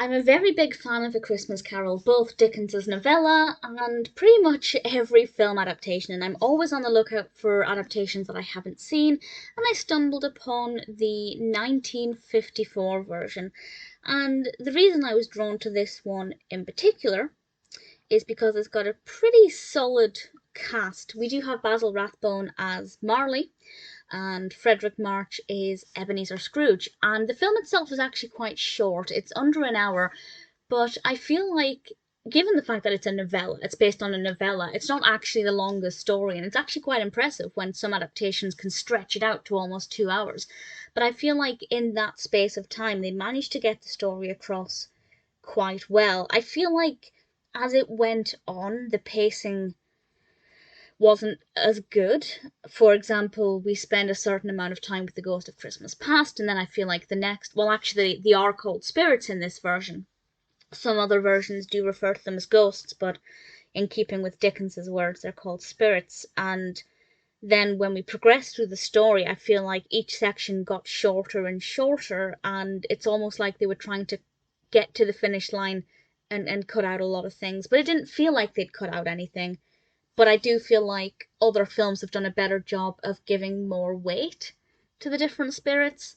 I'm a very big fan of A Christmas Carol, both Dickens's novella and pretty much every film adaptation, and I'm always on the lookout for adaptations that I haven't seen, and I stumbled upon the 1954 version. And the reason I was drawn to this one in particular is because it's got a pretty solid cast. We do have Basil Rathbone as Marley, and Fredric March is Ebenezer Scrooge. And the film itself is actually quite short, it's under an hour, but I feel like, given the fact that it's a novella, it's based on a novella, it's not actually the longest story, and it's actually quite impressive when some adaptations can stretch it out to almost 2 hours. But I feel like in that space of time, they managed to get the story across quite well. I feel like as it went on, the pacing wasn't as good. For example, we spend a certain amount of time with the Ghost of Christmas Past, and then I feel like the next, well, actually, they are called spirits in this version. Some other versions do refer to them as ghosts, but in keeping with Dickens's words, they're called spirits. And then when we progress through the story, I feel like each section got shorter and shorter, and it's almost like they were trying to get to the finish line and cut out a lot of things. But it didn't feel like they'd cut out anything. But I do feel like other films have done a better job of giving more weight to the different spirits.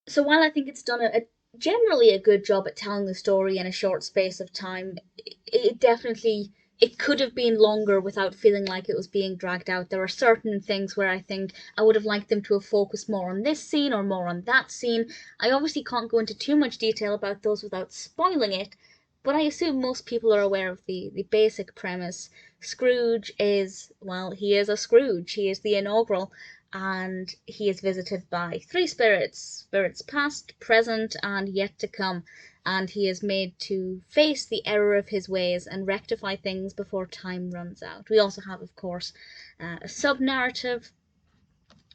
So while I think it's done a generally a good job at telling the story in a short space of time, it definitely it could have been longer without feeling like it was being dragged out. There are certain things where I think I would have liked them to have focused more on this scene or more on that scene. I obviously can't go into too much detail about those without spoiling it, but I assume most people are aware of the basic premise. Scrooge is, well, he is a Scrooge. He is the inaugural, and he is visited by three spirits past, present, and yet to come. And he is made to face the error of his ways and rectify things before time runs out. We also have, of course, a sub narrative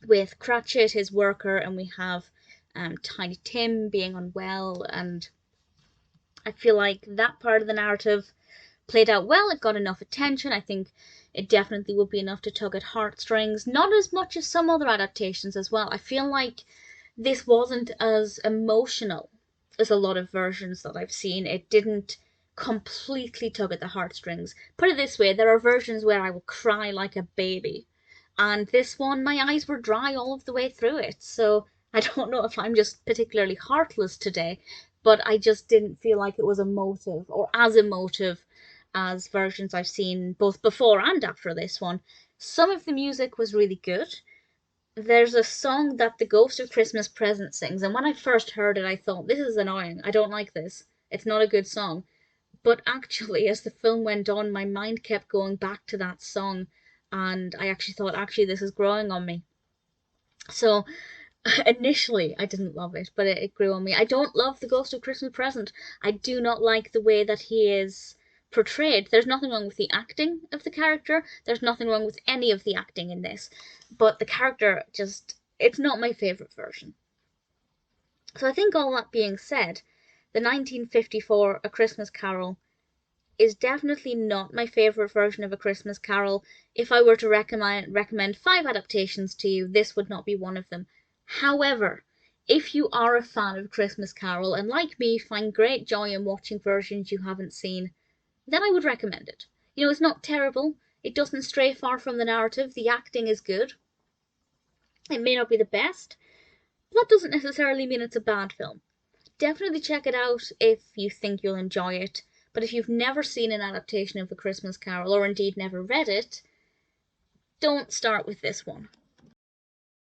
with Cratchit, his worker, and we have Tiny Tim being unwell, and I feel like that part of the narrative played out well. It got enough attention. I think it definitely would be enough to tug at heartstrings. Not as much as some other adaptations as well. I feel like this wasn't as emotional as a lot of versions that I've seen. It didn't completely tug at the heartstrings. Put it this way, there are versions where I will cry like a baby. And this one, my eyes were dry all of the way through it. So I don't know if I'm just particularly heartless today, but I just didn't feel like it was emotive or as emotive as versions I've seen both before and after this one. Some of the music was really good. There's a song that the Ghost of Christmas Present sings, and when I first heard it, I thought, this is annoying. I don't like this. It's not a good song. But actually, as the film went on, my mind kept going back to that song, and I actually thought, actually, this is growing on me. So initially, I didn't love it, but it grew on me. I don't love the Ghost of Christmas Present. I do not like the way that he is portrayed. There's nothing wrong with the acting of the character. There's nothing wrong with any of the acting in this. But the character just, it's not my favourite version. So I think all that being said, the 1954 A Christmas Carol is definitely not my favourite version of A Christmas Carol. If I were to recommend 5 adaptations to you, this would not be one of them. However, if you are a fan of Christmas Carol and like me find great joy in watching versions you haven't seen, then I would recommend it. You know, it's not terrible, it doesn't stray far from the narrative, the acting is good. It may not be the best, but that doesn't necessarily mean it's a bad film. Definitely check it out if you think you'll enjoy it, but if you've never seen an adaptation of A Christmas Carol, or indeed never read it, don't start with this one.